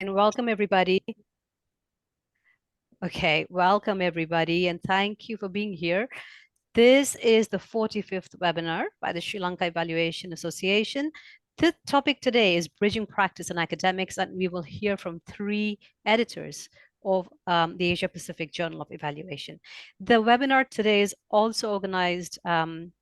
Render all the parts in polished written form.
And welcome everybody. Okay, welcome everybody, and thank you for being here. This is the 45th webinar by the Sri Lanka Evaluation Association. The topic today is bridging practice and academics, and we will hear from 3 editors of the Asia Pacific Journal of Evaluation. The webinar today is also organized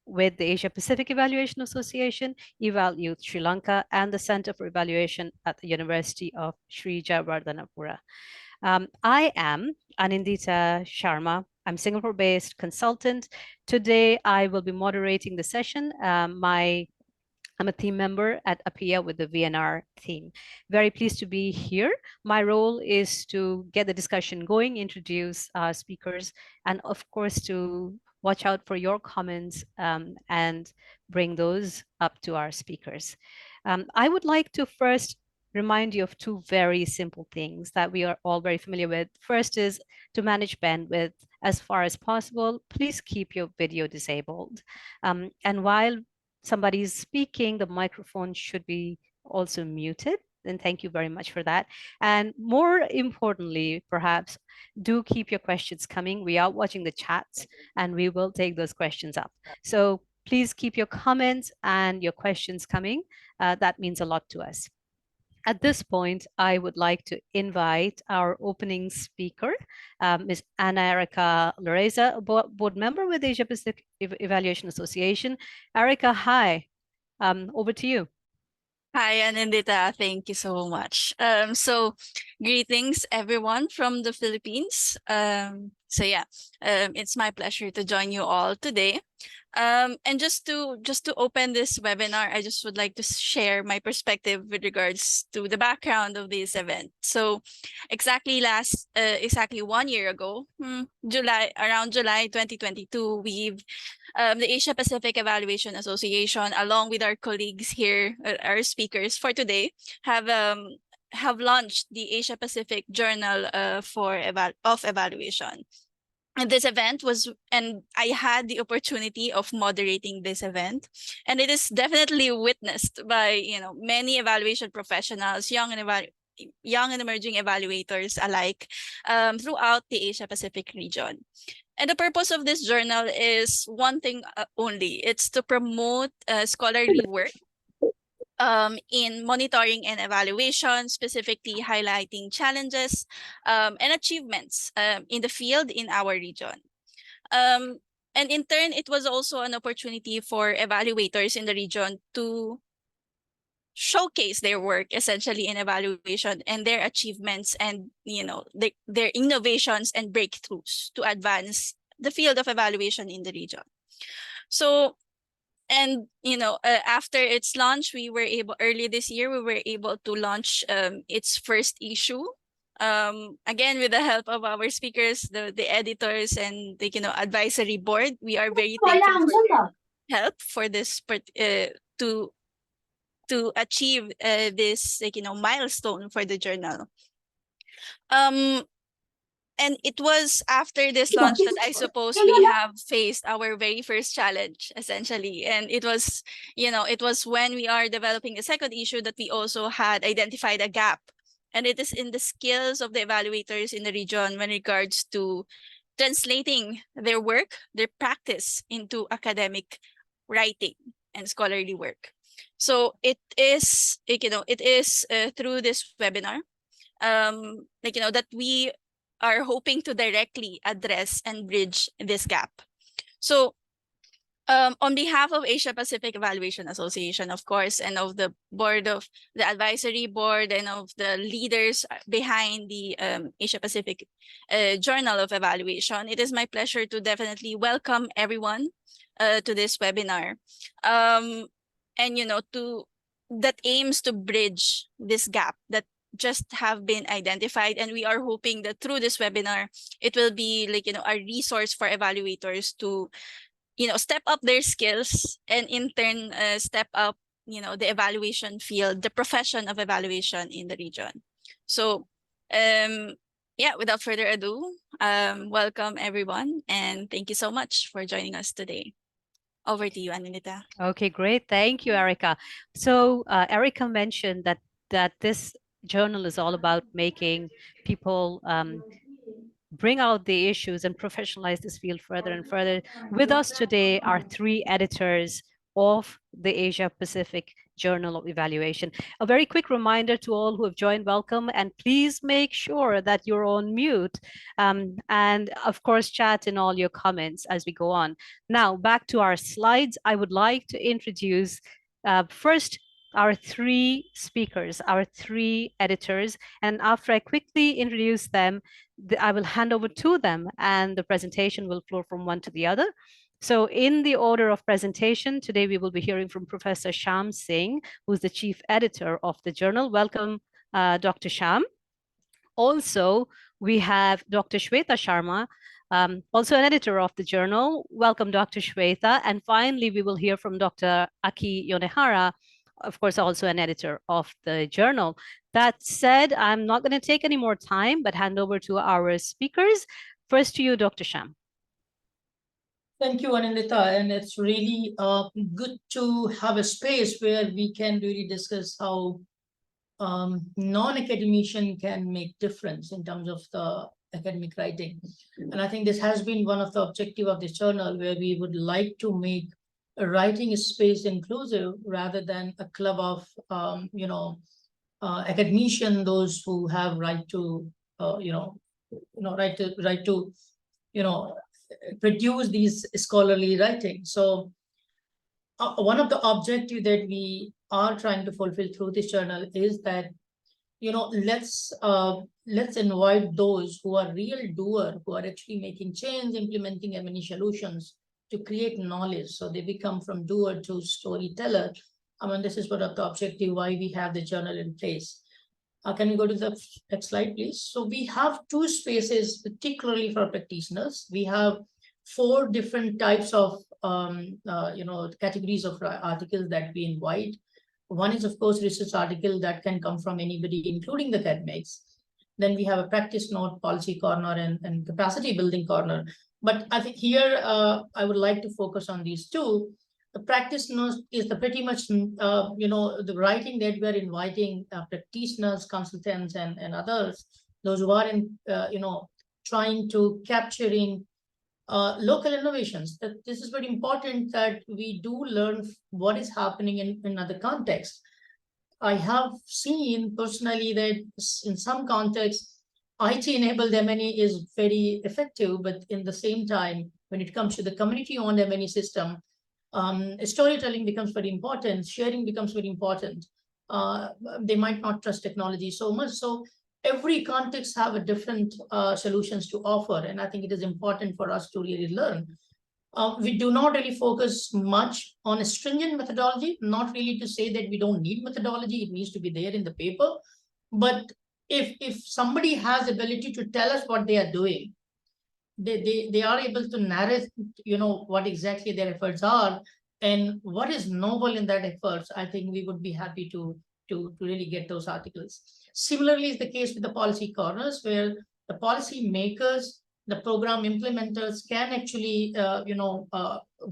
with the Asia Pacific Evaluation Association, Eval Youth Sri Lanka, and the Center for Evaluation at the University of Sri Jayawardhanapura. I am Anindita Sharma. I'm Singapore-based consultant. Today, I will be moderating the session. I'm a team member at APIA with the VNR team. Very pleased to be here. My role is to get the discussion going, introduce speakers, and of course to watch out for your comments and bring those up to our speakers. I would like to first remind you of 2 very simple things that we are all very familiar with. First is to manage bandwidth as far as possible. Please keep your video disabled. And while somebody's speaking, the microphone should be also muted. And thank you very much for that. And more importantly, perhaps, do keep your questions coming. We are watching the chats and we will take those questions up. So please keep your comments and your questions coming. That means a lot to us. At this point, I would like to invite our opening speaker, Ms. Anna Erica Loreza, a board member with Asia Pacific Evaluation Association. Erica, hi. Over to you. Hi, Anindita. Thank you so much. So greetings everyone from the Philippines. It's my pleasure to join you all today. And just to open this webinar, I just would like to share my perspective with regards to the background of this event. So exactly 1 year ago, around July 2022, the Asia Pacific Evaluation Association, along with our colleagues here, our speakers for today, have launched the Asia Pacific Journal of Evaluation. And this event and I had the opportunity of moderating this event, and it is definitely witnessed by many evaluation professionals, young and emerging evaluators alike, throughout the Asia Pacific region. And the purpose of this journal is one thing only. It's to promote scholarly work in monitoring and evaluation, specifically highlighting challenges and achievements in the field in our region. And in turn, it was also an opportunity for evaluators in the region to showcase their work essentially in evaluation and their achievements and their innovations and breakthroughs to advance the field of evaluation in the region. So, and after its launch, early this year we were able to launch its first issue, again with the help of our speakers, the editors, and the advisory board. We are very thankful for their help for this to achieve this milestone for the journal. And it was after this launch that I suppose we have faced our very first challenge, essentially. And it was when we are developing the second issue that we also had identified a gap. And it is in the skills of the evaluators in the region when regards to translating their work, their practice into academic writing and scholarly work. So it is through this webinar that we are hoping to directly address and bridge this gap. So on behalf of Asia Pacific Evaluation Association, of course, and of the advisory board and of the leaders behind the Asia Pacific Journal of Evaluation, it is my pleasure to definitely welcome everyone to this webinar. That aims to bridge this gap that just have been identified, and we are hoping that through this webinar it will be a resource for evaluators to step up their skills and in turn step up the evaluation field, the profession of evaluation in the region. So without further ado, welcome everyone, and thank you so much for joining us today. Over to you, Anindita. Okay, great. Thank you, Erica. So Erica mentioned that this journal is all about making people bring out the issues and professionalize this field further and further. With us today are three editors of the Asia Pacific Journal of Evaluation. A very quick reminder to all who have joined, welcome, and please make sure that you're on mute. And of course, chat in all your comments as we go on. Now, back to our slides. I would like to introduce first our three speakers, our three editors. And after I quickly introduce them, I will hand over to them and the presentation will flow from one to the other. So in the order of presentation, today we will be hearing from Professor Shyam Singh, who's the chief editor of the journal. Welcome, Dr. Shyam. Also, we have Dr. Shweta Sharma, also an editor of the journal. Welcome, Dr. Shweta. And finally, we will hear from Dr. Aki Yonehara, of course, also an editor of the journal. That said, I'm not going to take any more time, but hand over to our speakers. First to you, Dr. Shyam. Thank you, Anindita. And it's really good to have a space where we can really discuss how non-academician can make difference in terms of the academic writing. And I think this has been one of the objectives of this journal, where we would like to make a writing space inclusive rather than a club of academician, those who have right to produce these scholarly writing. So one of the objectives that we are trying to fulfill through this journal is that, let's invite those who are real doer, who are actually making change, implementing many solutions to create knowledge. So they become from doer to storyteller. I mean, this is one of the objective why we have the journal in place. Can we go to the next slide, please? So we have two spaces, particularly for practitioners. We have 4 different types of categories of articles that we invite. One is, of course, research article that can come from anybody, including the academics. Then we have a practice note, policy corner, and capacity building corner. But I think here I would like to focus on these two. The practice note is the pretty much, the writing that we are inviting practitioners, consultants, and others, those who are in, trying to capturing local innovations. That this is very important that we do learn what is happening in other contexts. I have seen personally that in some contexts, IT-enabled M&E is very effective, but in the same time, when it comes to the community-owned M&E system, storytelling becomes very important, sharing becomes very important. They might not trust technology so much. So every context have a different solutions to offer. And I think it is important for us to really learn. We do not really focus much on a stringent methodology, not really to say that we don't need methodology, it needs to be there in the paper. But if somebody has ability to tell us what they are doing, they are able to narrate, what exactly their efforts are and what is novel in that efforts, I think we would be happy to really get those articles. Similarly is the case with the policy corners, where the policy makers, the program implementers can actually,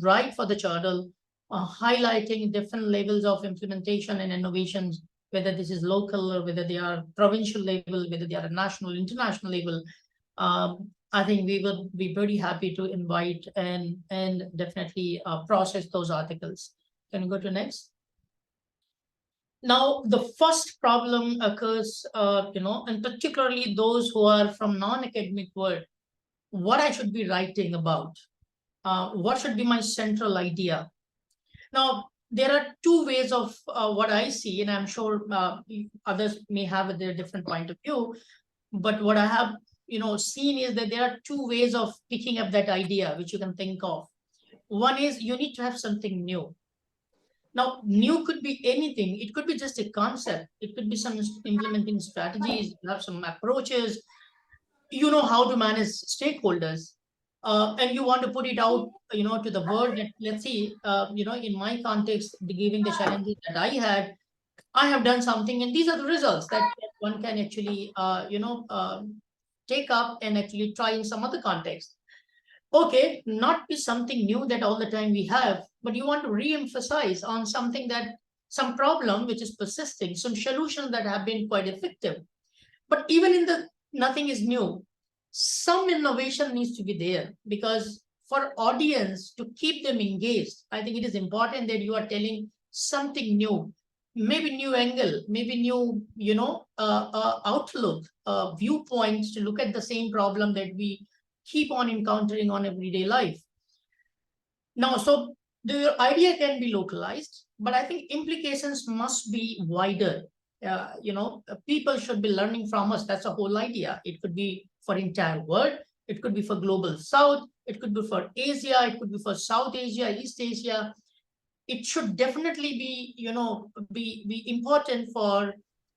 write for the journal, highlighting different levels of implementation and innovations, whether this is local or whether they are provincial level, whether they are a national, international level. I think we will be very happy to invite and definitely process those articles. Can you go to next? Now, the first problem occurs, and particularly those who are from non-academic world, what I should be writing about, what should be my central idea. Now, there are 2 ways of what I see, and I'm sure others may have their different point of view, but what I have seen is that there are 2 ways of picking up that idea, which you can think of. One is you need to have something new. Now, new could be anything. It could be just a concept. It could be some implementing strategies, you have some approaches, you know how to manage stakeholders, and you want to put it out, to the world. Let's see, in my context, given the challenges that I have done something, and these are the results that one can actually, take up and actually try in some other context. Okay, not be something new that all the time we have, but you want to re-emphasize on something that some problem which is persisting, some solutions that have been quite effective. But even in the nothing is new, some innovation needs to be there, because for audience to keep them engaged, I think it is important that you are telling something new, maybe new angle, maybe new, outlook, viewpoints to look at the same problem that we keep on encountering on everyday life. Now, so the idea can be localized, but I think implications must be wider. People should be learning from us. That's the whole idea. It could be for entire world. It could be for global South. It could be for Asia. It could be for South Asia, East Asia. It should definitely be, be important for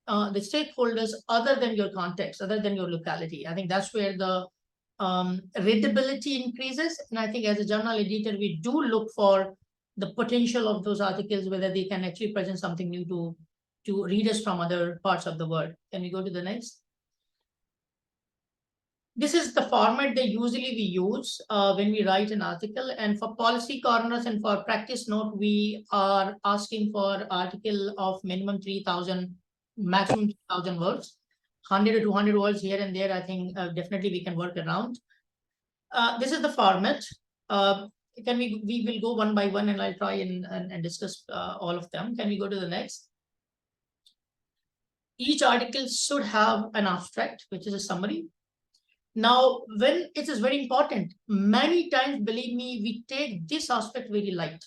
the stakeholders other than your context, other than your locality. I think that's where the readability increases. And I think as a journal editor, we do look for the potential of those articles, whether they can actually present something new to readers from other parts of the world. Can we go to the next? This is the format that usually we use when we write an article. And for policy corners and for practice note, we are asking for article of minimum 3,000, maximum 2,000 words. 100 to 200 words here and there, I think definitely we can work around. This is the format. We will go one by one, and I'll try and discuss all of them. Can we go to the next? Each article should have an abstract, which is a summary. Now, when it is very important, many times, believe me, we take this aspect very light.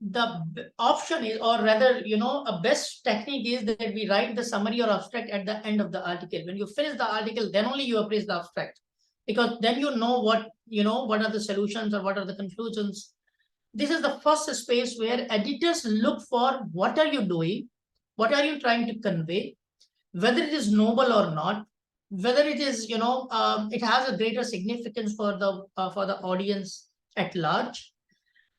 The option is, or rather, a best technique is that we write the summary or abstract at the end of the article. When you finish the article, then only you appraise the abstract, because then you know what are the solutions or what are the conclusions. This is the first space where editors look for what are you doing, what are you trying to convey, whether it is noble or not, whether it is, it has a greater significance for the audience at large.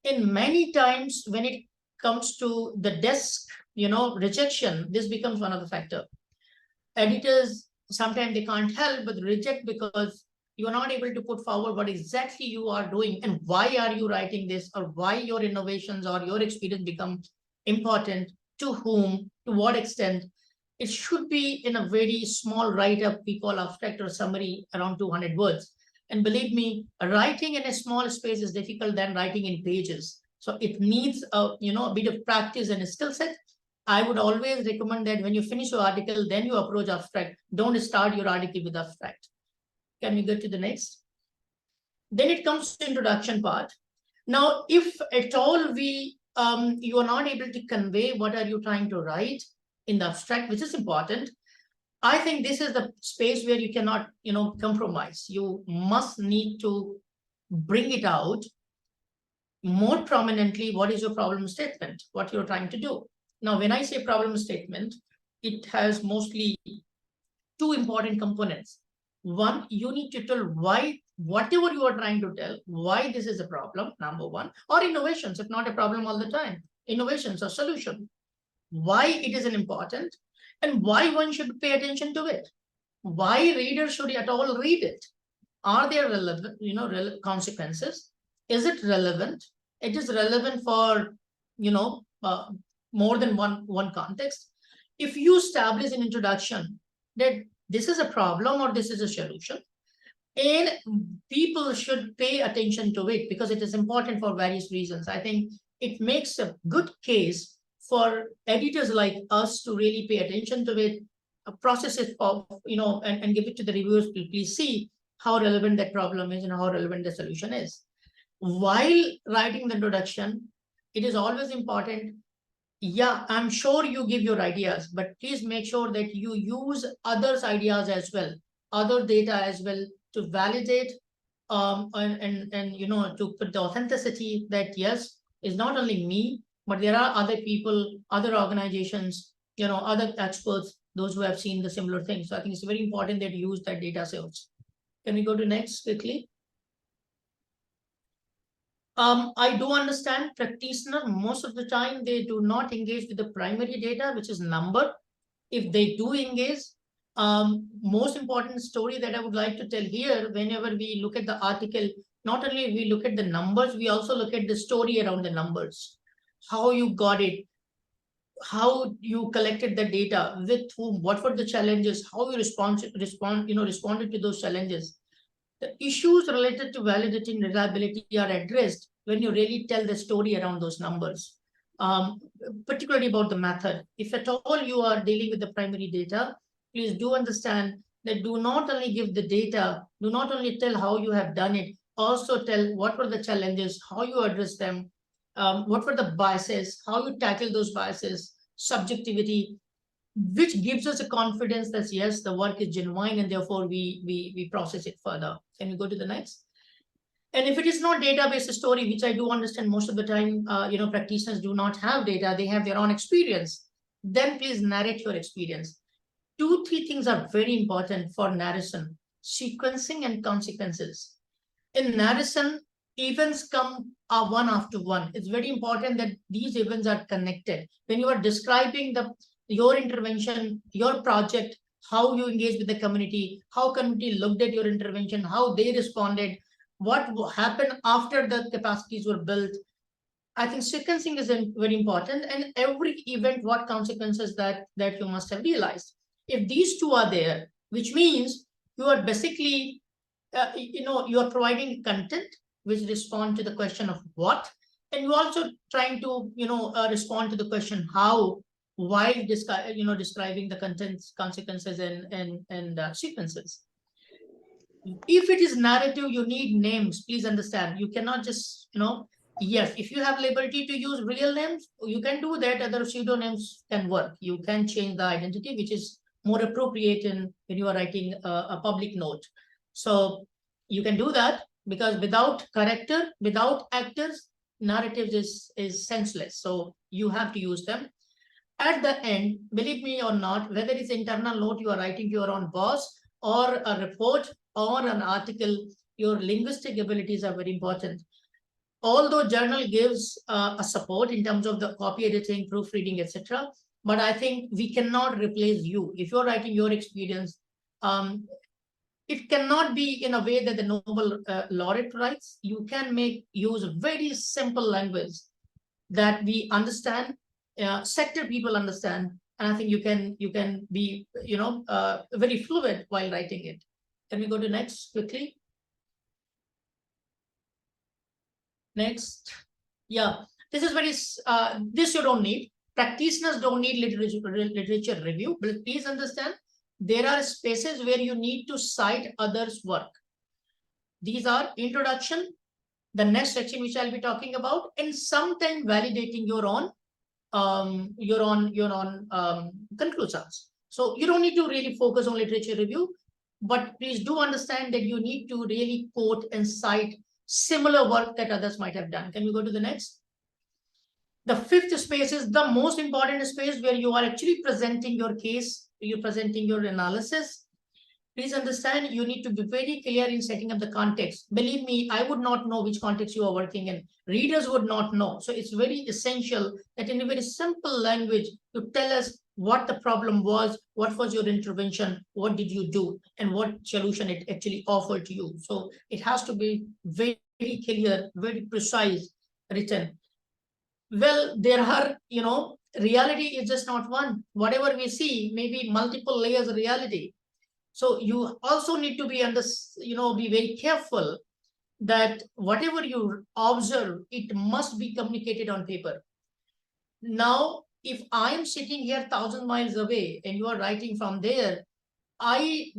And many times when it comes to the desk, rejection, this becomes one of the factors. Editors, sometimes they can't help but reject because you are not able to put forward what exactly you are doing and why are you writing this, or why your innovations or your experience become important, to whom, to what extent. It should be in a very small write-up, we call abstract or summary, around 200 words. And believe me, writing in a small space is difficult than writing in pages. So it needs a bit of practice and a skill set. I would always recommend that when you finish your article, then you approach abstract. Don't start your article with abstract. Can we go to the next? Then it comes to introduction part. Now, if at all you are not able to convey what are you trying to write in the abstract, which is important, I think this is the space where you cannot, compromise. You must need to bring it out more prominently. What is your problem statement? What you're trying to do? Now, when I say problem statement, it has mostly two important components. One, you need to tell why, whatever you are trying to tell, why this is a problem, number one, or innovations, if not a problem all the time, innovations or solution, why it is an important, and why one should pay attention to it, why readers should at all read it. Are there relevant, consequences? Is it relevant? It is relevant for, more than one context. If you establish an introduction that this is a problem or this is a solution, and people should pay attention to it because it is important for various reasons, I think it makes a good case for editors like us to really pay attention to it, process it, and give it to the reviewers to please see how relevant that problem is and how relevant the solution is. While writing the introduction, it is always important. Yeah, I'm sure you give your ideas, but please make sure that you use others' ideas as well, other data as well, to validate and to put the authenticity that yes, it's not only me, but there are other people, other organizations, other experts, those who have seen the similar things. So I think it's very important that you use that data source. Can we go to next quickly? I do understand practitioners, most of the time, they do not engage with the primary data, which is number. If they do engage, most important story that I would like to tell here, whenever we look at the article, not only we look at the numbers, we also look at the story around the numbers, how you got it, how you collected the data, with whom, what were the challenges, how you responded to those challenges. The issues related to validity and reliability are addressed when you really tell the story around those numbers, particularly about the method. If at all you are dealing with the primary data, please do understand that do not only give the data, do not only tell how you have done it, also tell what were the challenges, how you address them, what were the biases, how you tackle those biases, subjectivity, which gives us a confidence that yes, the work is genuine, and therefore we process it further. Can we go to the next? And if it is not database story, which I do understand most of the time, practitioners do not have data, they have their own experience, then please narrate your experience. 2-3 things are very important for narration: sequencing and consequences. In narration, events come one after one. It's very important that these events are connected. When you are describing your intervention, your project, how you engage with the community, how community looked at your intervention, how they responded, what happened after the capacities were built, I think sequencing is very important, and every event, what consequences that you must have realized. If these two are there, which means you are basically, you are providing content which respond to the question of what, and you also trying to, respond to the question how, while describing the contents, consequences, and sequences. If it is narrative, you need names. Please understand, you cannot just, yes, if you have liberty to use real names, you can do that. Other pseudonyms can work. You can change the identity, which is more appropriate when you are writing a public note. So you can do that, because without character, without actors, narratives is senseless. So you have to use them. At the end, believe me or not, whether it's internal note you are writing to your own boss, or a report, or an article, your linguistic abilities are very important. Although journal gives a support in terms of the copy editing, proofreading, etc., but I think we cannot replace you. If you're writing your experience, it cannot be in a way that the Nobel laureate writes. You can use very simple language that we understand, sector people understand, and I think you can be very fluid while writing it. Can we go to next quickly? Next. Yeah, this is very, this you don't need. Practitioners don't need literature review, but please understand, there are spaces where you need to cite others' work. These are introduction, the next section which I'll be talking about, and sometimes validating your own conclusions. So you don't need to really focus on literature review, but please do understand that you need to really quote and cite similar work that others might have done. Can we go to the next? The fifth space is the most important space, where you are actually presenting your case, you're presenting your analysis. Please understand, you need to be very clear in setting up the context. Believe me, I would not know which context you are working in. Readers would not know. So it's very essential that in a very simple language, you tell us what the problem was, what was your intervention, what did you do, and what solution it actually offered to you. So it has to be very, very clear, very precise, written. Well, there are, reality is just not one. Whatever we see may be multiple layers of reality. So you also need to be be very careful that whatever you observe, it must be communicated on paper. Now, if I am sitting here 1,000 miles away and you are writing from there, I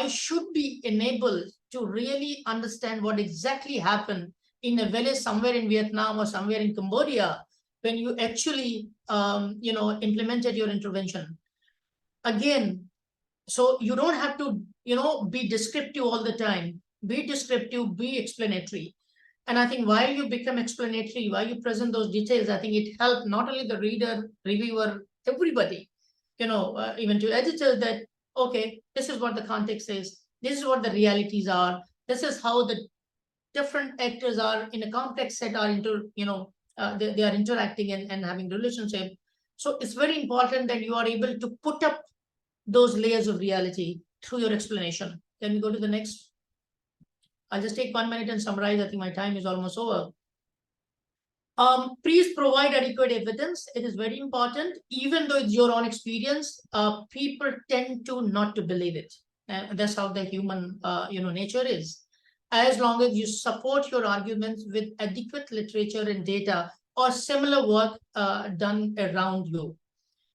should be enabled to really understand what exactly happened in a village somewhere in Vietnam or somewhere in Cambodia when you actually implemented your intervention. Again, so you don't have to be descriptive all the time. Be descriptive, be explanatory. And I think while you become explanatory, while you present those details, I think it helps not only the reader, reviewer, everybody, even to editors, that okay, this is what the context is, this is what the realities are, this is how the different actors are in a complex set are they are interacting and having relationship. So it's very important that you are able to put up those layers of reality through your explanation. Can we go to the next? I'll just take 1 minute and summarize. I think my time is almost over. Please provide adequate evidence. It is very important. Even though it's your own experience, people tend to not to believe it. And that's how the human, nature is. As long as you support your arguments with adequate literature and data or similar work done around you.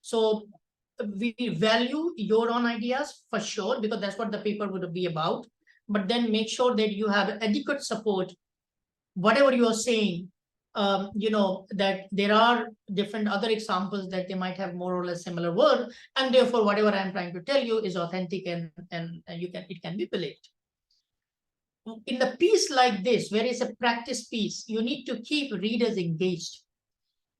So we value your own ideas for sure, because that's what the paper would be about. But then make sure that you have adequate support, whatever you are saying, that there are different other examples that they might have more or less similar word, and therefore whatever I'm trying to tell you is authentic and it can be believed. In a piece like this, where it's a practice piece, you need to keep readers engaged.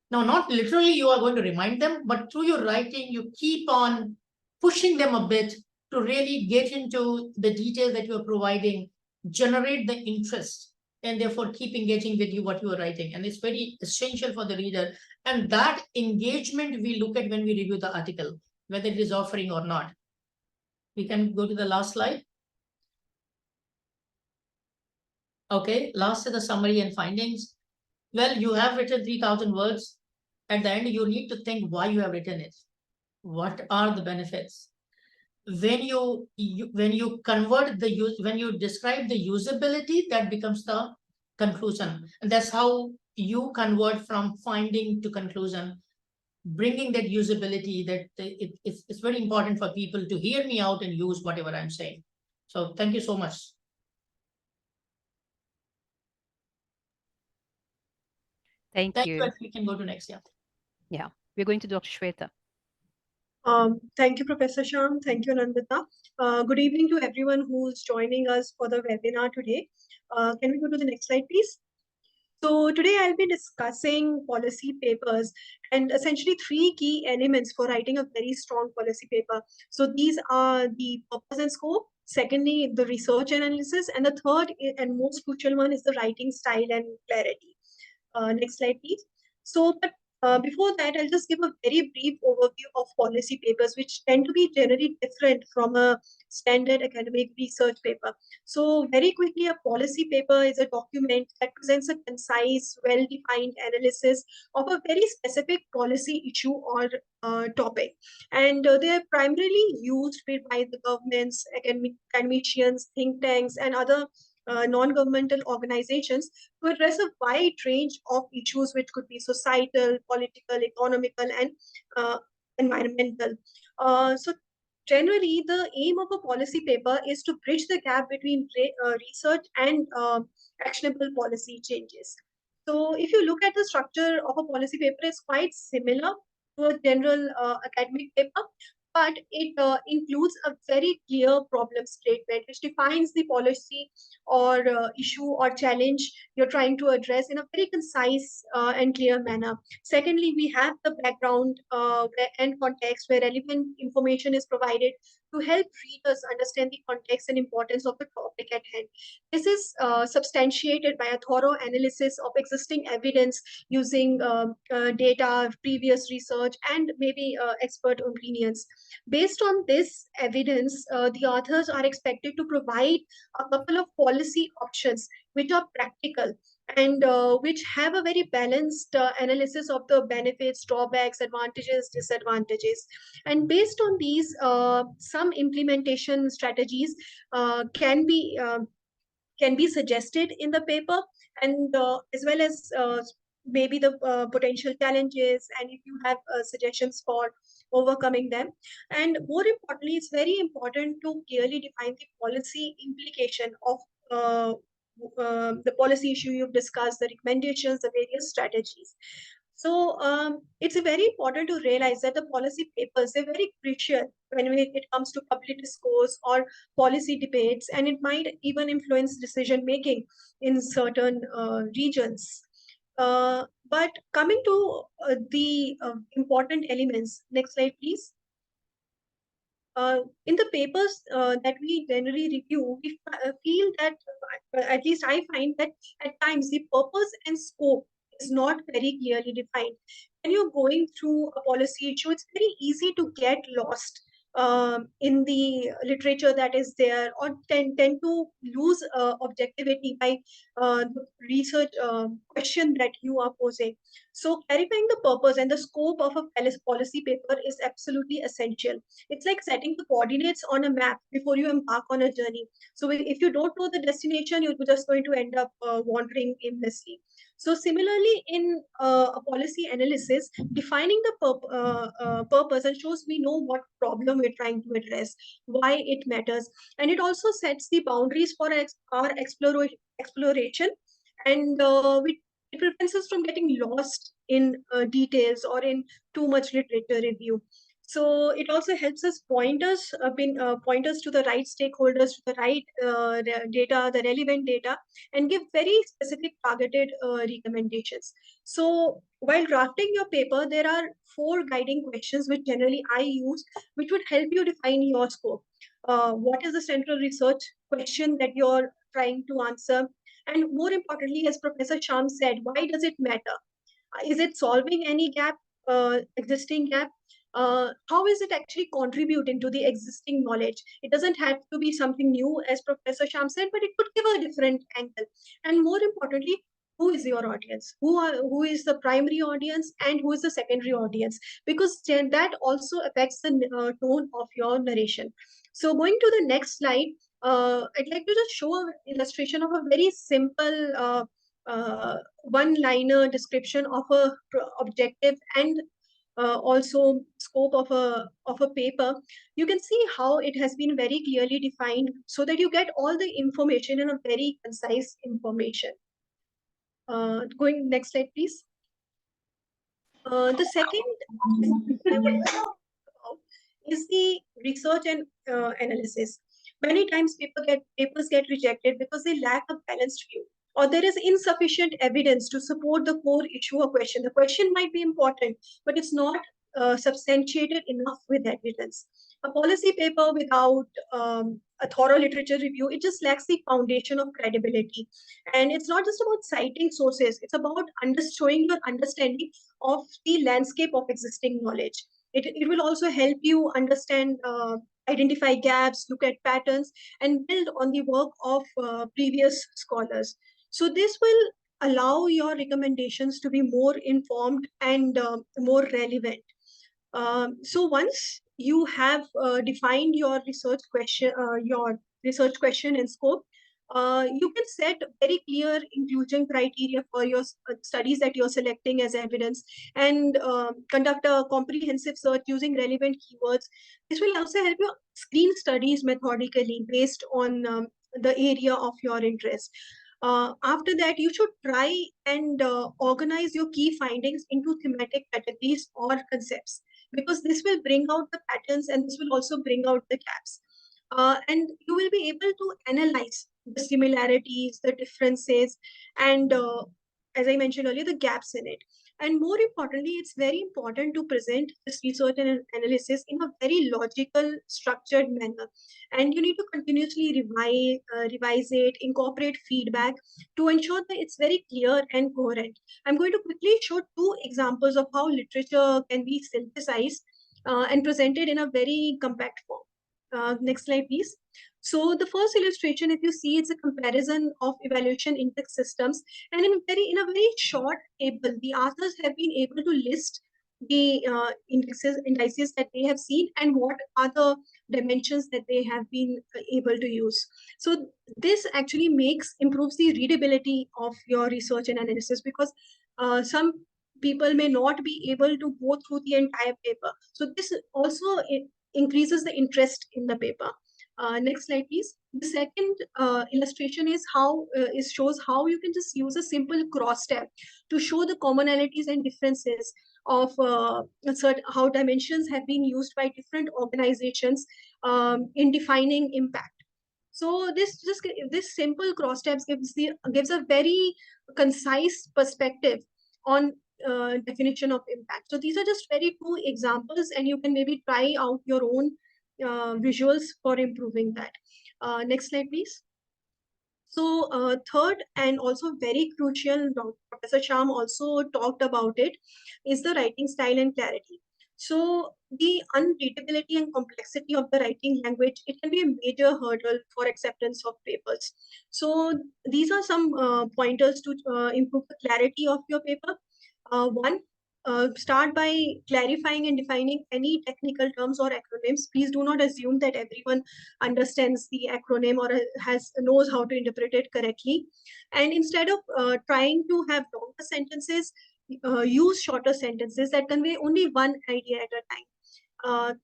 Now, not literally you are going to remind them, but through your writing, you keep on pushing them a bit to really get into the details that you're providing, generate the interest, and therefore keep engaging with you what you are writing. And it's very essential for the reader. And that engagement we look at when we review the article, whether it is offering or not. We can go to the last slide. Okay, last is the summary and findings. Well, you have written 3,000 words. At the end, you need to think why you have written it. What are the benefits? When you convert the use, when you describe the usability, that becomes the conclusion. And that's how you convert from finding to conclusion, bringing that usability, that it's very important for people to hear me out and use whatever I'm saying. So thank you so much. Thank Thank you. you. And we can go to next. Yeah, we're going to Dr. Shweta. Thank you, Professor Sham. Thank you, Nandita. Good evening to everyone who's joining us for the webinar today. Can we go to the next slide, please? So today I'll be discussing policy papers and essentially 3 key elements for writing a very strong policy paper. So these are the purpose and scope, secondly, the research analysis, and the third and most crucial one is the writing style and clarity. Next slide, please. So, but before that, I'll just give a very brief overview of policy papers, which tend to be generally different from a standard academic research paper. So very quickly, a policy paper is a document that presents a concise, well-defined analysis of a very specific policy issue or topic. And they are primarily used by the governments, academicians, think tanks, and other non-governmental organizations to address a wide range of issues, which could be societal, political, economical, and environmental. So generally, the aim of a policy paper is to bridge the gap between research and actionable policy changes. So if you look at the structure of a policy paper, it's quite similar to a general academic paper, but it includes a very clear problem statement which defines the policy or issue or challenge you're trying to address in a very concise and clear manner. Secondly, we have the background and context where relevant information is provided to help readers understand the context and importance of the topic at hand. This is substantiated by a thorough analysis of existing evidence using data, previous research, and maybe expert opinions. Based on this evidence, the authors are expected to provide a couple of policy options which are practical and which have a very balanced analysis of the benefits, drawbacks, advantages, disadvantages. And based on these, some implementation strategies can be suggested in the paper, and as well as maybe the potential challenges, and if you have suggestions for overcoming them. And more importantly, it's very important to clearly define the policy implication of the policy issue you've discussed, the recommendations, the various strategies. So it's very important to realize that the policy papers are very crucial when it comes to public discourse or policy debates, and it might even influence decision making in certain regions. But coming to the important elements, next slide, please. In the papers that we generally review, we feel that, at least I find that at times the purpose and scope is not very clearly defined. When you're going through a policy issue, it's very easy to get lost in the literature that is there, or tend to lose objectivity by the research question that you are posing. So clarifying the purpose and the scope of a policy paper is absolutely essential. It's like setting the coordinates on a map before you embark on a journey. So if you don't know the destination, you're just going to end up wandering aimlessly. So similarly, in a policy analysis, defining the purpose ensures we know what problem we're trying to address, why it matters, and it also sets the boundaries for our exploration, and it prevents us from getting lost in details or in too much literature review. So it also helps us point us to the right stakeholders, to the right data, the relevant data, and give very specific targeted recommendations. So while drafting your paper, there are 4 guiding questions which generally I use, which would help you define your scope. What is the central research question that you're trying to answer? And more importantly, as Professor Sham said, why does it matter? Is it solving any existing gap? How is it actually contributing to the existing knowledge? It doesn't have to be something new, as Professor Sham said, but it could give a different angle. And more importantly, who is your audience? Who is the primary audience and who is the secondary audience? Because then that also affects the tone of your narration. So going to the next slide, I'd like to just show an illustration of a very simple one-liner description of a objective and also scope of a paper. You can see how it has been very clearly defined so that you get all the information in a very concise information. Going next slide, please. The second is the research and analysis. Many times papers get rejected because they lack a balanced view, or there is insufficient evidence to support the core issue or question. The question might be important, but it's not substantiated enough with evidence. A policy paper without a thorough literature review, it just lacks the foundation of credibility. And it's not just about citing sources, it's about showing your understanding of the landscape of existing knowledge. It will also help you understand, identify gaps, look at patterns, and build on the work of previous scholars. So this will allow your recommendations to be more informed and more relevant. So once you have defined your research question and scope, you can set very clear inclusion criteria for your studies that you're selecting as evidence, and conduct a comprehensive search using relevant keywords. This will also help you screen studies methodically based on the area of your interest. After that, you should try and organize your key findings into thematic categories or concepts, because this will bring out the patterns and this will also bring out the gaps. And you will be able to analyze the similarities, the differences, and as I mentioned earlier, the gaps in it. And more importantly, it's very important to present this research and analysis in a very logical, structured manner. And you need to continuously revise it, incorporate feedback to ensure that it's very clear and coherent. I'm going to quickly show 2 examples of how literature can be synthesized and presented in a very compact form. Next slide, please. So the first illustration, if you see, it's a comparison of evaluation index systems. And in a very short table, the authors have been able to list the indices that they have seen and what are the dimensions that they have been able to use. So this actually improves the readability of your research and analysis, because some people may not be able to go through the entire paper. So this also increases the interest in the paper. Next slide, please. The second illustration is shows how you can just use a simple cross tab to show the commonalities and differences of how dimensions have been used by different organizations in defining impact. So this simple cross tabs gives a very concise perspective on definition of impact. So these are just very 2 examples, and you can maybe try out your own visuals for improving that. Next slide, please. So third and also very crucial, Professor Sham also talked about it, is the writing style and clarity. So the unreadability and complexity of the writing language, it can be a major hurdle for acceptance of papers. So these are some pointers to improve the clarity of your paper. One, start by clarifying and defining any technical terms or acronyms. Please do not assume that everyone understands the acronym or knows how to interpret it correctly. And instead of trying to have longer sentences, use shorter sentences that convey only one idea at a time.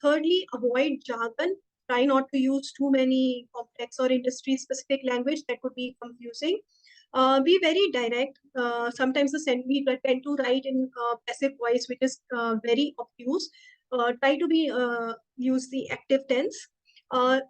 Thirdly, avoid jargon. Try not to use too many complex or industry-specific language that could be confusing. Be very direct. Sometimes we tend to write in passive voice, which is very obtuse. Try to use the active tense. Uh,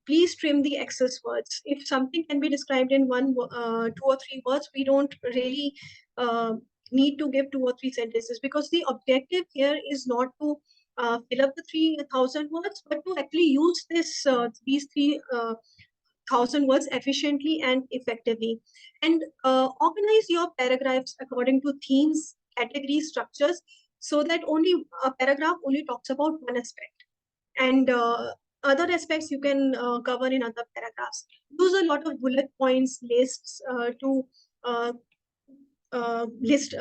Please trim the excess words. If something can be described in two or three words, we don't really uh, need to give two or three sentences, because the objective here is not to fill up the 3,000 words, but to actually use these 3,000 words efficiently and effectively. And organize your paragraphs according to themes, categories, structures, so that only a paragraph only talks about one aspect, and other aspects you can cover in other paragraphs. Use a lot of bullet points, lists uh, to list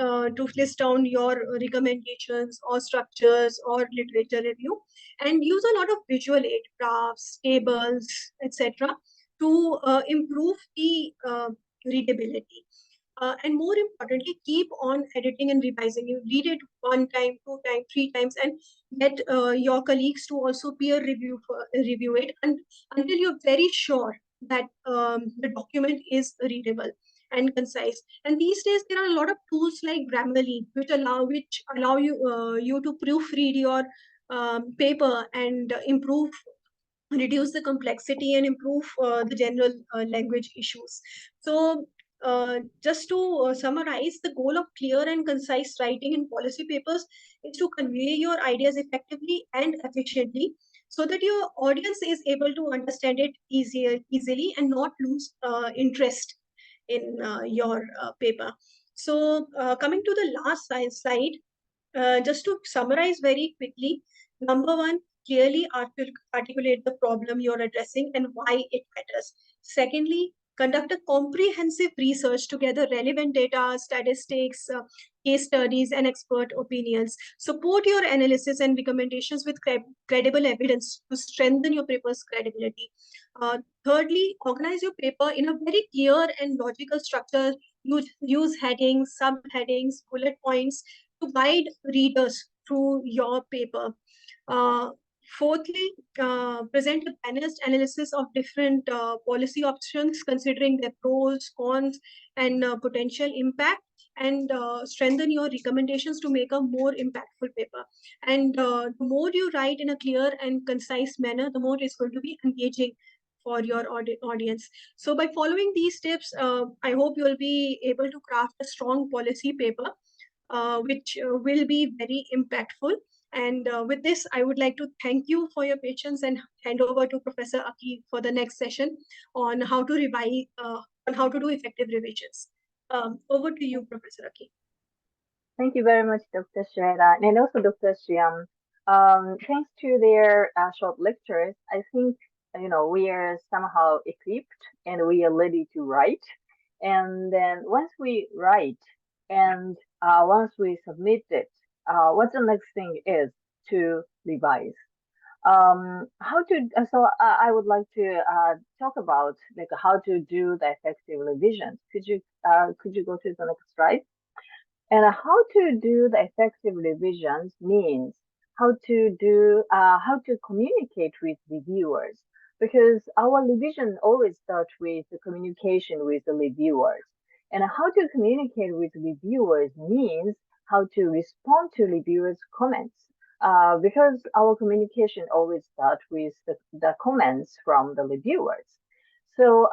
down your recommendations or structures or literature review, and use a lot of visual aid, graphs, tables, etc., to improve the readability. And more importantly, keep on editing and revising. You read it one time, two times, three times, and get your colleagues to also review it, and until you're very sure that the document is readable and concise. And these days there are a lot of tools like Grammarly, which allow you to proofread your paper and reduce the complexity and improve the general language issues. So just to summarize, the goal of clear and concise writing in policy papers is to convey your ideas effectively and efficiently, so that your audience is able to understand it easily and not lose interest in your paper. So coming to the last slide, just to summarize very quickly, number one, clearly articulate the problem you're addressing and why it matters. Secondly, conduct a comprehensive research to gather relevant data, statistics, case studies, and expert opinions. Support your analysis and recommendations with credible evidence to strengthen your paper's credibility. Thirdly, organize your paper in a very clear and logical structure. Use headings, subheadings, bullet points to guide readers through your paper. Uh, Fourthly, present a balanced analysis of different policy options, considering their pros, cons, and potential impact, and strengthen your recommendations to make a more impactful paper. And the more you write in a clear and concise manner, the more it's going to be engaging for your audience. So by following these tips, I hope you'll be able to craft a strong policy paper, which will be very impactful. And with this, I would like to thank you for your patience and hand over to Professor Aki for the next session on how to on how to do effective revisions. Over to you, Professor Aki. Thank you very much, Dr. Shweta, and also Dr. Shyam. Thanks to their short lectures, I think we are somehow equipped and we are ready to write. And then once we write and once we submit it, what the next thing is to revise. I would like to talk about like how to do the effective revisions. Could you go to the next slide? And how to do the effective revisions means how to communicate with reviewers, because our revision always starts with the communication with the reviewers. And how to communicate with reviewers means how to respond to reviewers' comments, because our communication always starts with the comments from the reviewers. So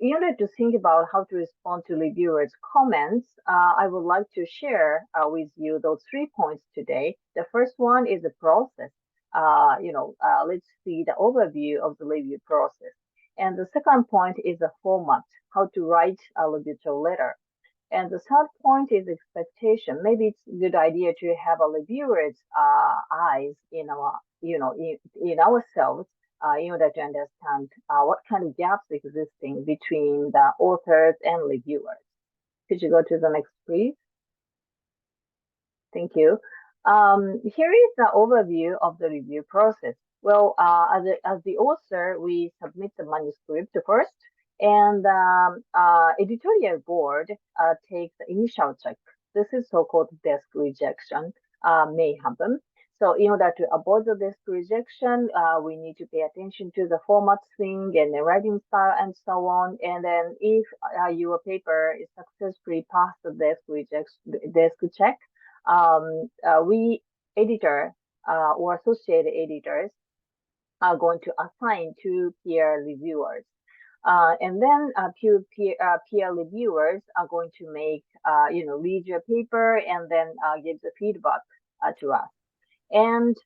in order to think about how to respond to reviewers' comments, I would like to share with you those 3 points today. The first one is the process. Let's see the overview of the review process. And the second point is the format, how to write a review letter. And the third point is expectation. Maybe it's a good idea to have a reviewer's eyes in our, in ourselves in order to understand what kind of gaps existing between the authors and reviewers. Could you go to the next, please? Thank you. Here is the overview of the review process. Well, as the author, we submit the manuscript first, and editorial board takes the initial check. This is so-called desk rejection may happen. So in order to avoid the desk rejection, we need to pay attention to the formatting and the writing style and so on. And then if your paper is successfully passed the desk check, we editor or associate editors are going to assign to peer reviewers. And then peer reviewers are going to make, read your paper and then give the feedback to us. And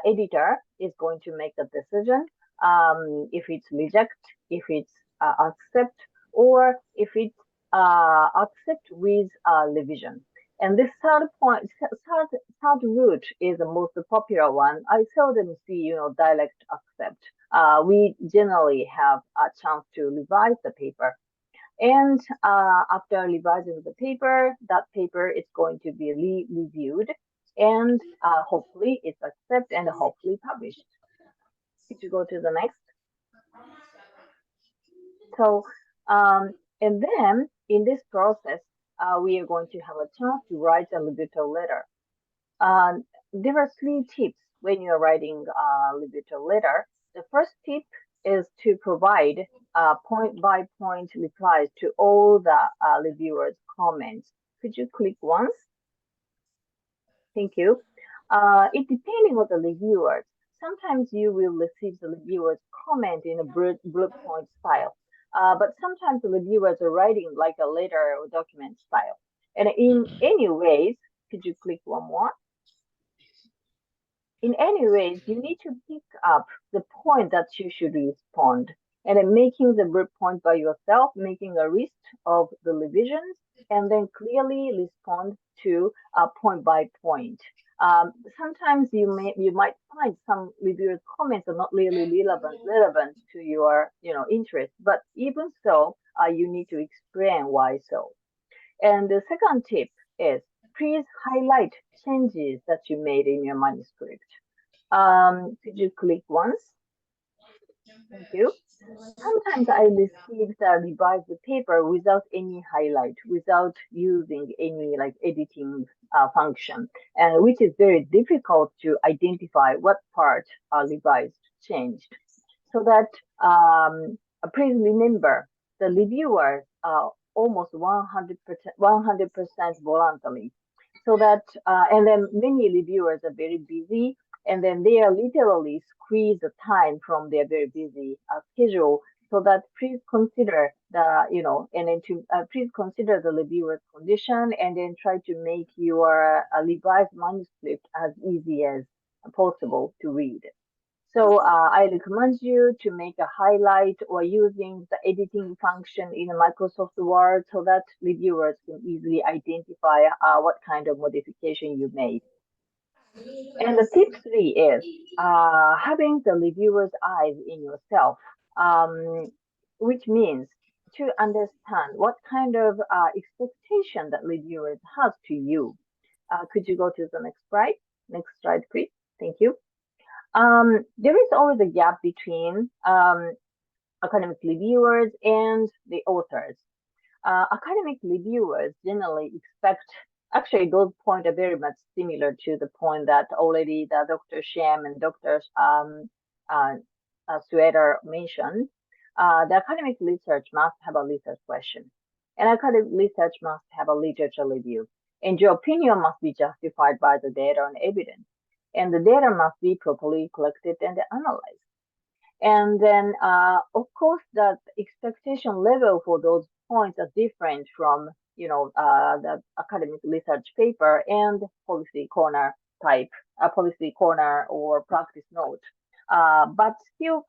editor is going to make a decision if it's reject, if it's accept, or if it's accept with revision. And this third route is the most popular one. I seldom see, direct accept. We generally have a chance to revise the paper. And after revising the paper, that paper is going to be reviewed, and hopefully it's accepted and hopefully published. Could you go to the next? So, and then in this process, we are going to have a chance to write a rebuttal letter. There are 3 tips when you're writing a rebuttal letter. The first tip is to provide point-by-point replies to all the reviewers' comments. Could you click once? Thank you. It depending on the reviewers. Sometimes you will receive the reviewers' comment in a bullet point style. But sometimes the reviewers are writing like a letter or document style. And in any ways, could you click one more? In any ways, you need to pick up the point that you should respond. And then making the bullet point by yourself, making a list of the revisions, and then clearly respond to point by point. Sometimes you might find some reviewers' comments are not really relevant to your interest, but even so, you need to explain why so. And the second tip is please highlight changes that you made in your manuscript. Could you click once? Thank you. Sometimes I receive the revised paper without any highlight, without using any editing function, and which is very difficult to identify what part are revised, changed. So that please remember the reviewers are almost 100% voluntary. So that and then many reviewers are very busy, and then they are literally squeeze the time from their very busy schedule. So that please consider the and then to please consider the reviewer's condition, and then try to make your revised manuscript as easy as possible to read. So I recommend you to make a highlight or using the editing function in Microsoft Word so that reviewers can easily identify what kind of modification you made. And the tip 3 is having the reviewer's eyes in yourself, which means to understand what kind of expectation that reviewers have to you. Could you go to the next slide? Next slide, please. Thank you. There is always a gap between academic reviewers and the authors. Academic reviewers generally expect, actually those points are very much similar to the point that already the Dr. Sham and Dr. Sweater mentioned. The academic research must have a research question, and academic research must have a literature review, and your opinion must be justified by the data and evidence, and the data must be properly collected and analyzed. And then, of course, the expectation level for those points are different from, the academic research paper and policy corner type, policy corner or practice note. But still,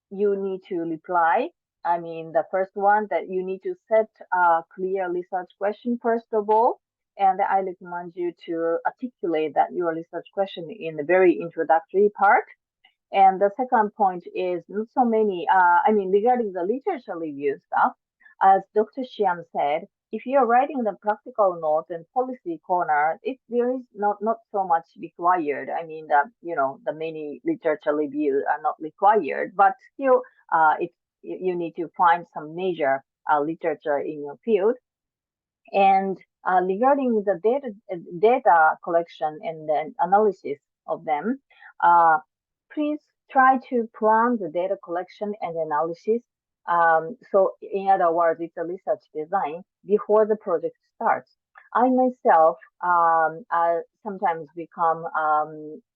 you need to reply I mean, the first one that you need to set a clear research question first of all, and I recommend you to articulate that your research question in the very introductory part. And the second point is not so many, I mean, regarding the literature review stuff, as Dr. Shiam said, if you're writing the practical note and policy corner, there is not so much required. I mean, the many literature reviews are not required, but still, you need to find some major literature in your field. And regarding the data collection and then analysis of them, please try to plan the data collection and analysis. So in other words, it's a research design before the project starts. I myself sometimes become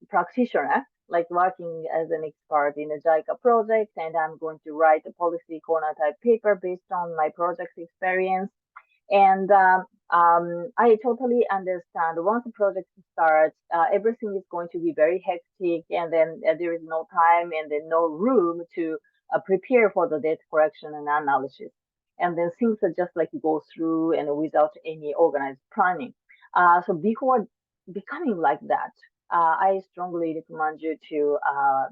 practitioner, like working as an expert in a JICA project, and I'm going to write a policy corner type paper based on my project experience. And I totally understand once the project starts, everything is going to be very hectic, and then there is no time and then no room to prepare for the data collection and analysis. And then things are just like go through and without any organized planning. So before becoming like that, I strongly recommend you to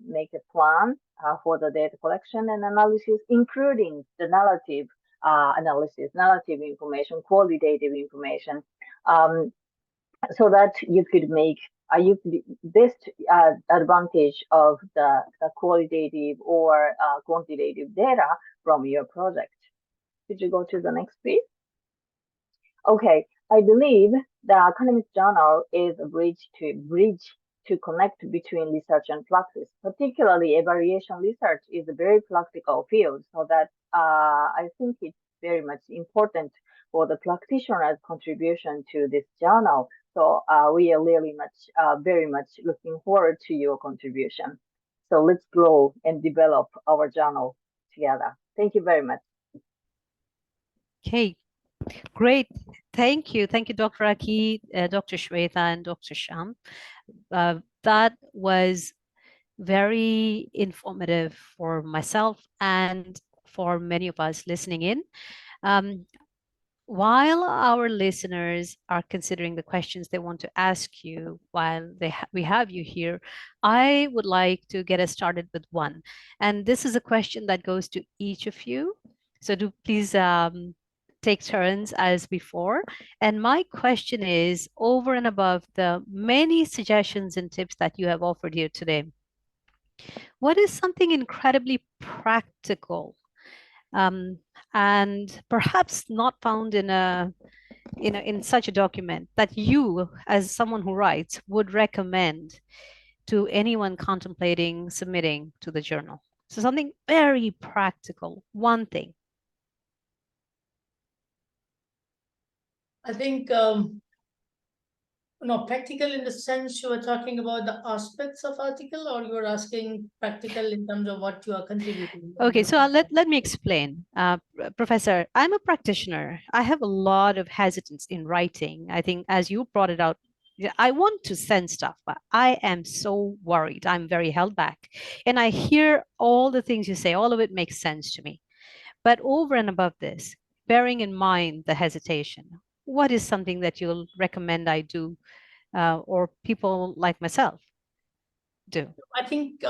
make a plan for the data collection and analysis, including the narrative analysis, narrative information, qualitative information, so that you could make best advantage of the qualitative or quantitative data from your project. Could you go to the next please? Okay, I believe the Economist Journal is a bridge to connect between research and practice. Particularly, evaluation research is a very practical field, so that I think it's very much important for the practitioner's contribution to this journal. So we are really very much looking forward to your contribution. So let's grow and develop our journal together. Thank you very much. Okay, great. Thank you. Thank you, Dr. Aki, Dr. Shweta, and Dr. Sham. That was very informative for myself and for many of us listening in. While our listeners are considering the questions they want to ask you while we have you here, I would like to get us started with one. And this is a question that goes to each of you. So do please take turns as before. And my question is, over and above the many suggestions and tips that you have offered here today, what is something incredibly practical and perhaps not found in such a document that you, as someone who writes, would recommend to anyone contemplating submitting to the journal? So something very practical, one thing. I think practical in the sense you are talking about the aspects of article, or you are asking practical in terms of what you are contributing? Okay, so let me explain. Professor, I'm a practitioner. I have a lot of hesitance in writing. I think as you brought it out, I want to send stuff, but I am so worried. I'm very held back. And I hear all the things you say, all of it makes sense to me. But over and above this, bearing in mind the hesitation, what is something that you'll recommend I do or people like myself do? I think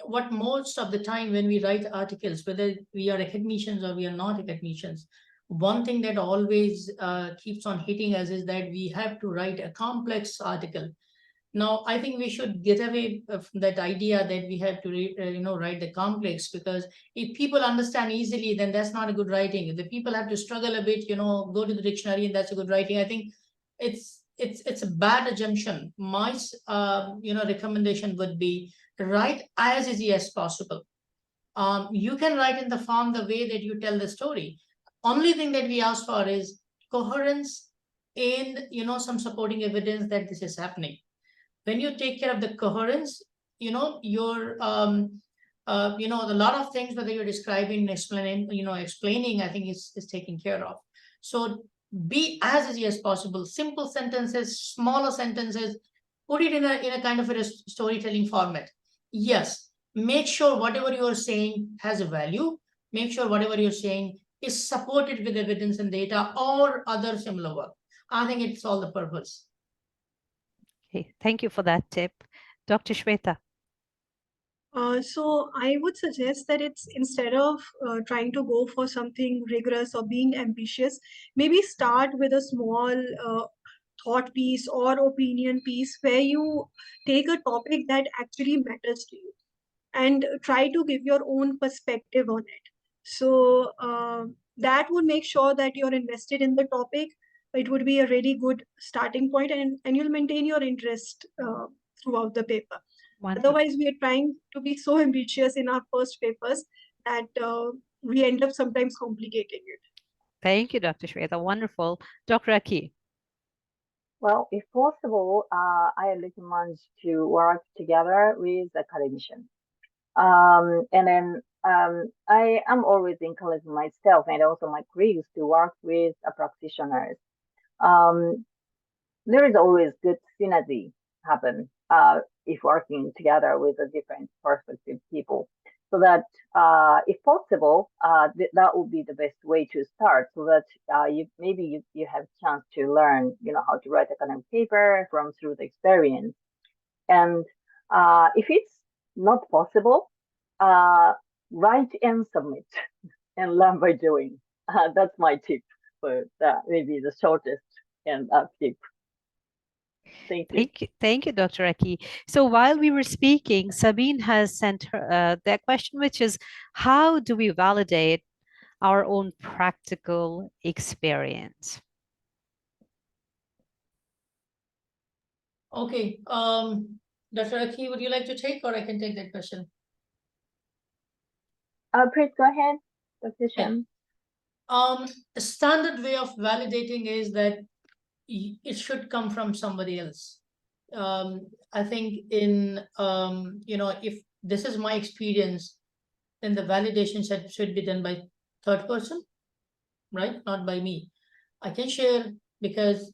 what most of the time when we write articles, whether we are academicians or we are not academicians, one thing that always keeps on hitting us is that we have to write a complex article. Now, I think we should get away from that idea that we have to, write the complex, because if people understand easily, then that's not a good writing. If the people have to struggle a bit, go to the dictionary and that's a good writing. I think it's a bad assumption. My, recommendation would be write as easy as possible. You can write in the form the way that you tell the story. Only thing that we ask for is coherence and, some supporting evidence that this is happening. When you take care of the coherence, your a lot of things, whether you're describing, explaining, I think is taken care of. So be as easy as possible. Simple sentences, smaller sentences, put it in a kind of a storytelling format. Yes, make sure whatever you are saying has a value, make sure whatever you're saying is supported with evidence and data or other similar work. I think it's all the purpose. Okay, thank you for that tip. Dr. Shweta. So I would suggest that it's instead of trying to go for something rigorous or being ambitious, maybe start with a small thought piece or opinion piece where you take a topic that actually matters to you and try to give your own perspective on it. So that would make sure that you're invested in the topic. It would be a really good starting point, and you'll maintain your interest throughout the paper. Wonderful. Otherwise, we are trying to be so ambitious in our first papers that we end up sometimes complicating it. Thank you, Dr. Shweta. Wonderful. Dr. Aki. Well, if possible, I recommend to work together with academicians. And then I am always encouraging myself and also my colleagues to work with practitioners. There is always good synergy happen if working together with a different perspective people. So that if possible, that would be the best way to start. So that you have chance to learn, how to write a academic paper through the experience. And if it's not possible, write and submit and learn by doing. That's my tip for maybe the shortest and tip. Thank you. Thank you, Dr. Aki. So while we were speaking, Sabine has sent her that question, which is, how do we validate our own practical experience? Okay, Dr. Aki, would you like to take, or I can take that question? Please go ahead, Dr. Shan. The standard way of validating is that it should come from somebody else. I think if this is my experience, then the validation should be done by third person, right? Not by me. I can share because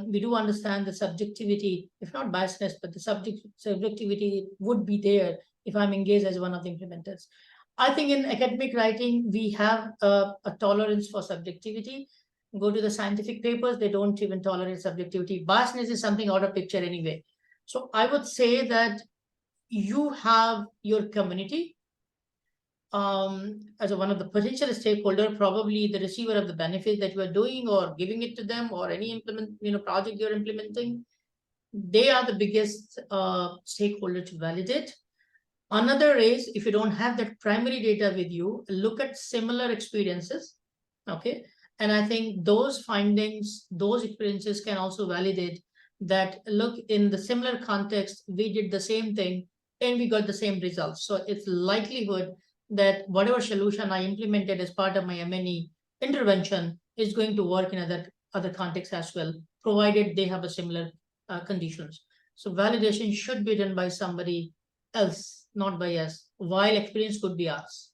we do understand the subjectivity, if not biasness, but the subjectivity would be there if I'm engaged as one of the implementers. I think in academic writing, we have a tolerance for subjectivity. Go to the scientific papers, they don't even tolerate subjectivity. Biasness is something out of picture anyway. So I would say that you have your community as one of the potential stakeholder, probably the receiver of the benefit that you are doing or giving it to them, or any project you're implementing. They are the biggest stakeholder to validate. Another is, if you don't have that primary data with you, look at similar experiences, okay? And I think those findings, those experiences can also validate that, look, in the similar context, we did the same thing and we got the same results. So it's likelihood that whatever solution I implemented as part of my M&E intervention is going to work in other contexts as well, provided they have a similar conditions. So validation should be done by somebody else, not by us, while experience could be ours.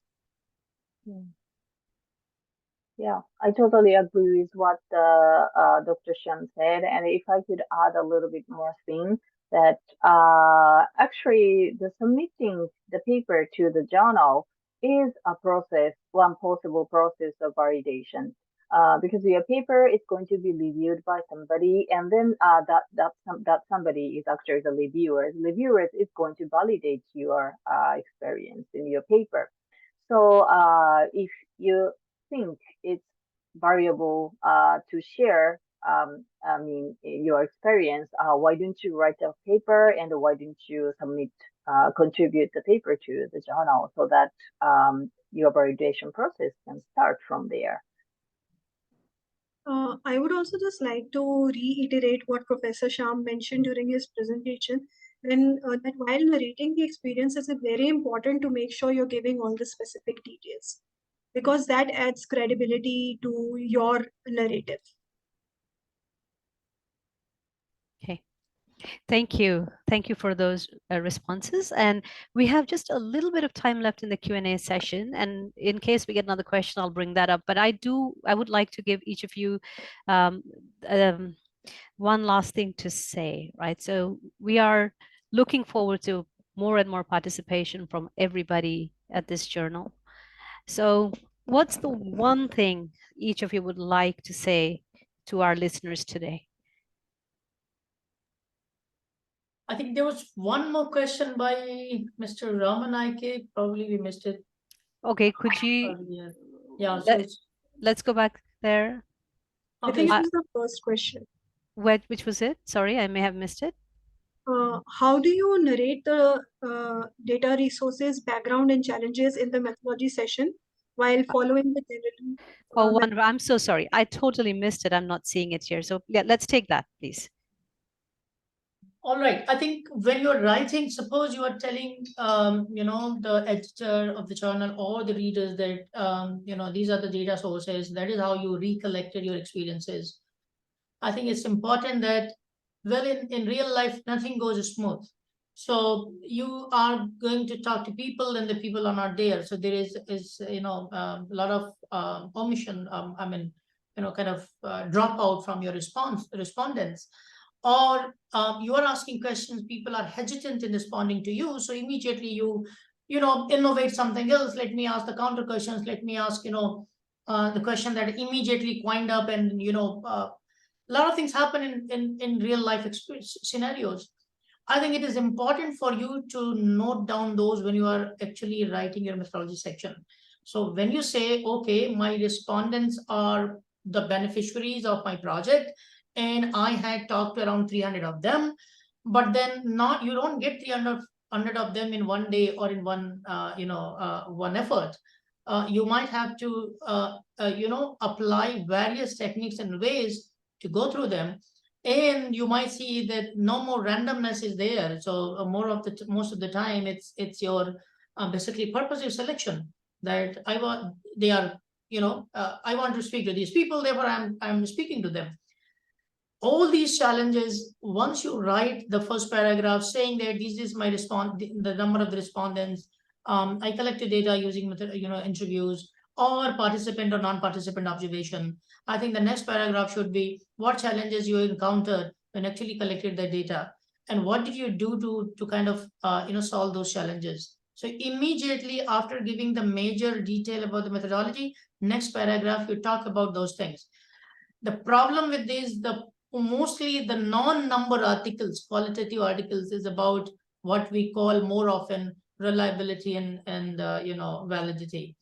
Yeah, I totally agree with what Dr. Shan said. And if I could add a little bit more thing, that actually the submitting the paper to the journal is a process, one possible process of validation. Because your paper is going to be reviewed by somebody, and then that somebody is actually the reviewer. The reviewer is going to validate your experience in your paper. So if you think it's valuable to share, your experience, why don't you write a paper, and why don't you contribute the paper to the journal, so that your validation process can start from there. I would also just like to reiterate what Professor Sham mentioned during his presentation, that while narrating the experience, is very important to make sure you're giving all the specific details, because that adds credibility to your narrative. Okay. Thank you. Thank you for those responses. And we have just a little bit of time left in the Q&A session. And in case we get another question, I'll bring that up. But I would like to give each of you one last thing to say, right? So we are looking forward to more and more participation from everybody at this journal. So What's the one thing each of you would like to say to our listeners today? I think there was one more question by Mr. Ramanaike. Probably we missed it. Okay, could you? Earlier. Yeah, so Let's go back there. I think okay. it was the first question. Which was it? Sorry, I may have missed it. How do you narrate the data resources, background, and challenges in the methodology session while following the general? Oh, wonderful. I'm so sorry. I totally missed it. I'm not seeing it here. So yeah, let's take that, please. All right. I think when you're writing, suppose you are telling, the editor of the journal or the readers that, these are the data sources. That is how you recollected your experiences. I think it's important that, well, in real life, nothing goes smooth. So you are going to talk to people and the people are not there. So there is a lot of omission, kind of drop out from your respondents. Or you are asking questions, people are hesitant in responding to you. So immediately you innovate something else. Let me ask the counter questions. Let me ask, the question that immediately wind up and, a lot of things happen in real life scenarios. I think it is important for you to note down those when you are actually writing your methodology section. So when you say, okay, my respondents are the beneficiaries of my project, and I had talked to around 300 of them, but then you don't get 300 of them in one day or in one effort. You might have to apply various techniques and ways to go through them, and you might see that no more randomness is there. So most of the time it's your basically purposive selection that I want to speak to these people, therefore I'm speaking to them. All these challenges, once you write the first paragraph saying that this is my response, the number of the respondents, I collected data using interviews or participant or non-participant observation. I think the next paragraph should be what challenges you encountered when actually collected the data, and what did you do to kind of solve those challenges. So immediately after giving the major detail about the methodology, next paragraph you talk about those things. The problem with this, mostly the non-number articles, qualitative articles, is about what we call more often reliability and validity.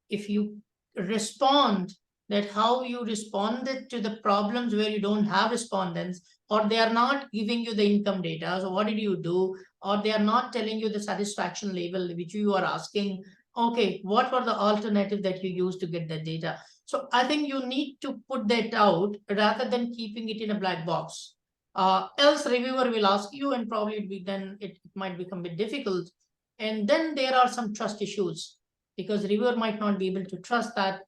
If you respond, that how you responded to the problems where you don't have respondents, or they are not giving you the income data, so what did you do, or they are not telling you the satisfaction level which you are asking, okay, what were the alternative that you used to get that data. So I think you need to put that out rather than keeping it in a black box. Else reviewer will ask you, and probably then it might become a bit difficult. And then there are some trust issues, because reviewer might not be able to trust that,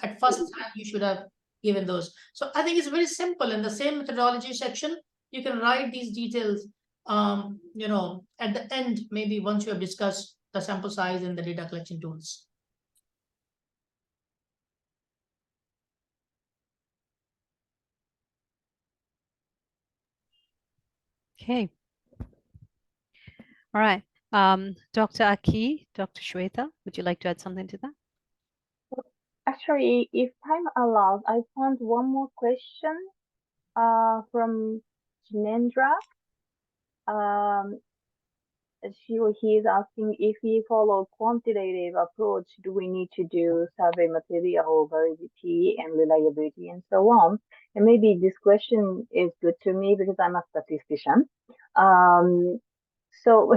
at first time you should have given those. So I think it's very simple. In the same methodology section, you can write these details, at the end, maybe once you have discussed the sample size and the data collection tools. Okay. All right. Dr. Aki, Dr. Shweta, would you like to add something to that? Actually, if time allows, I found one more question from Jinendra. He is asking, if we follow quantitative approach, do we need to do survey material validity and reliability and so on? And maybe this question is good to me because I'm a statistician. So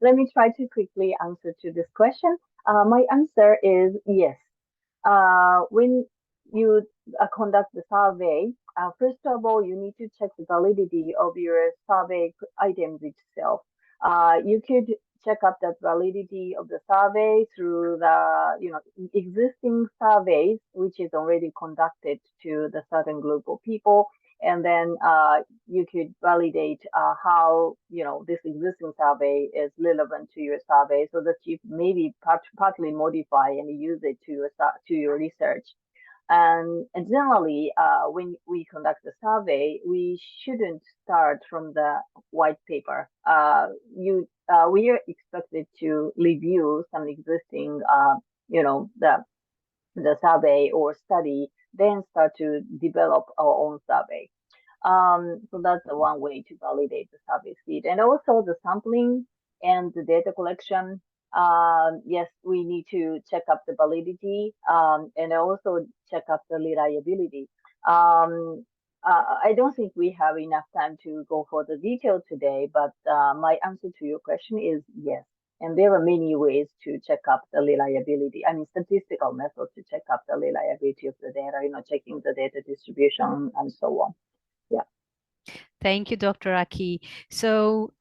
let me try to quickly answer to this question. My answer is yes. When you conduct the survey, first of all, you need to check the validity of your survey items itself. You could check up the validity of the survey through the existing surveys, which is already conducted to the certain group of people, and then you could validate how this existing survey is relevant to your survey, so that you maybe partly modify and use it to your research. And generally, when we conduct a survey, we shouldn't start from the white paper. We are expected to review some existing, the the survey or study, then start to develop our own survey. So that's the one way to validate the survey seed. And also the sampling and the data collection. Yes, we need to check up the validity and also check up the reliability. I don't think we have enough time to go for the detail today, but my answer to your question is yes. And there are many ways to check up the reliability. I mean, statistical methods to check up the reliability of the data, checking the data distribution and so on. Yeah. Thank you, Dr. Aki. So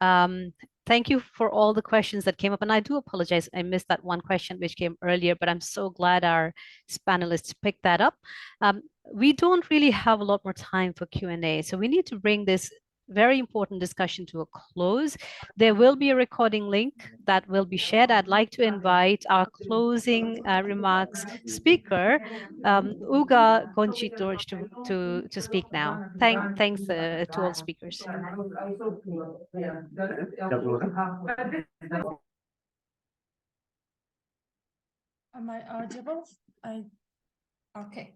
thank you for all the questions that came up. And I do apologize, I missed that one question which came earlier, but I'm so glad our panelists picked that up. We don't really have a lot more time for Q&A, so we need to bring this very important discussion to a close. There will be a recording link that will be shared. I'd like to invite our closing remarks speaker, Uga Gonchitorj, to speak now. Thanks to all speakers. Am I audible? Okay.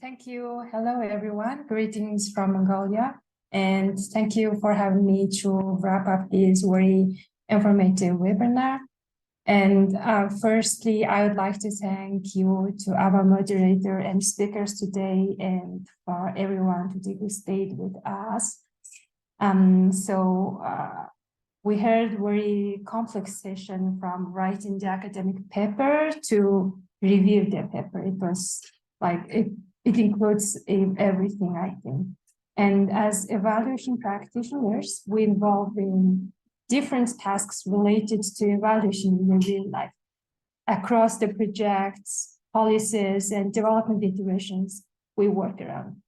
Thank you. Hello, everyone. Greetings from Mongolia. And thank you for having me to wrap up this very informative webinar. And firstly, I would like to thank you to our moderator and speakers today and for everyone to take the stage with us. We heard very complex session from writing the academic paper to review the paper. It was like, it includes everything, I think. And as evaluation practitioners, we involve in different tasks related to evaluation in the real life across the projects, policies, and development iterations we work around.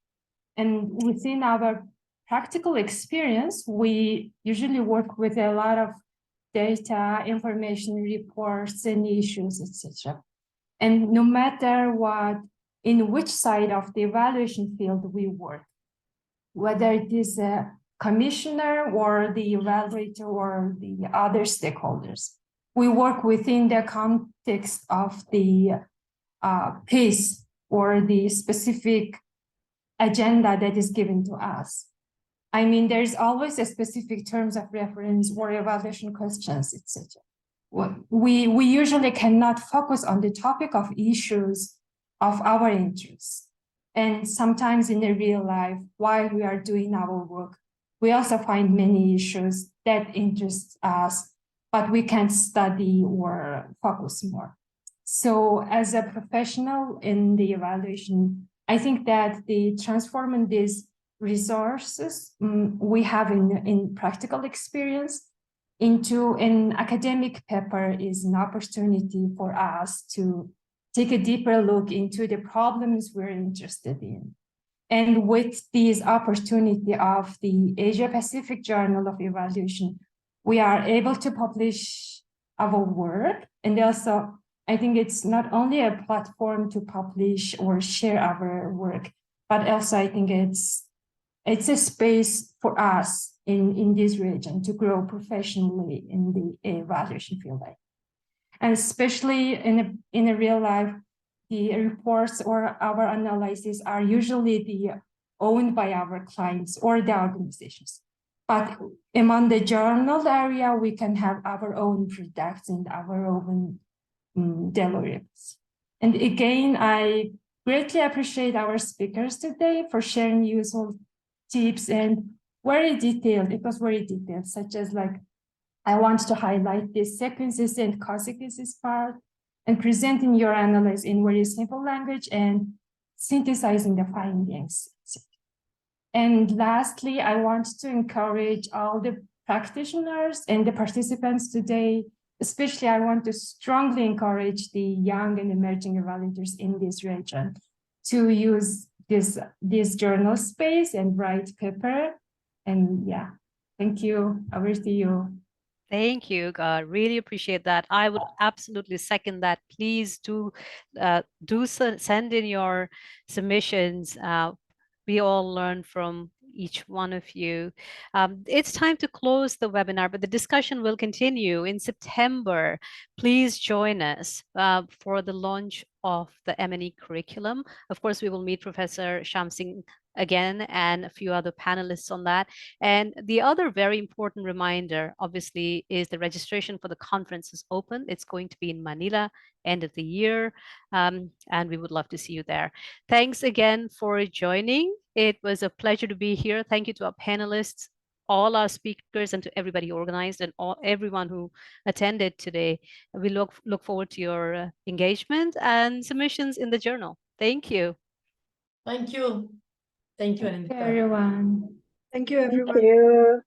And within our practical experience, we usually work with a lot of data, information, reports, and issues, etc. And no matter what, in which side of the evaluation field we work, whether it is a commissioner or the evaluator or the other stakeholders, we work within the context of the piece or the specific agenda that is given to us. I mean, there's always a specific terms of reference or evaluation questions, etc. We usually cannot focus on the topic of issues of our interests. And sometimes in the real life, while we are doing our work, we also find many issues that interest us, but we can't study or focus more. So as a professional in the evaluation, I think that the transforming these resources we have in practical experience into an academic paper is an opportunity for us to take a deeper look into the problems we're interested in. And with this opportunity of the Asia Pacific Journal of Evaluation, we are able to publish our work. And also, I think it's not only a platform to publish or share our work, but also I think it's a space for us in this region to grow professionally in the evaluation field. And especially in a real life, the reports or our analysis are usually owned by our clients or the organizations. But among the journal area, we can have our own products and our own deliverables. And again, I greatly appreciate our speakers today for sharing useful tips and very detailed. It was very detailed, such as like, I want to highlight the sequences and consequences part and presenting your analysis in very simple language and synthesizing the findings. And lastly, I want to encourage all the practitioners and the participants today, especially I want to strongly encourage the young and emerging evaluators in this region to use this journal space and write paper. And yeah, thank you. Over to you. Thank you, God. Really appreciate that. I would absolutely second that. Please do send in your submissions. We all learn from each one of you. It's time to close the webinar, but the discussion will continue in September. Please join us for the launch of the M&E curriculum. Of course, we will meet Professor Shamsing again and a few other panelists on that. And the other very important reminder, obviously, is the registration for the conference is open. It's going to be in Manila, end of the year, and we would love to see you there. Thanks again for joining. It was a pleasure to be here. Thank you to our panelists, all our speakers, and to everybody organized and everyone who attended today. We look forward to your engagement and submissions in the journal. Thank you. Thank you. Thank you, Thank you, Anindita. everyone. Thank you, Thank everyone. you.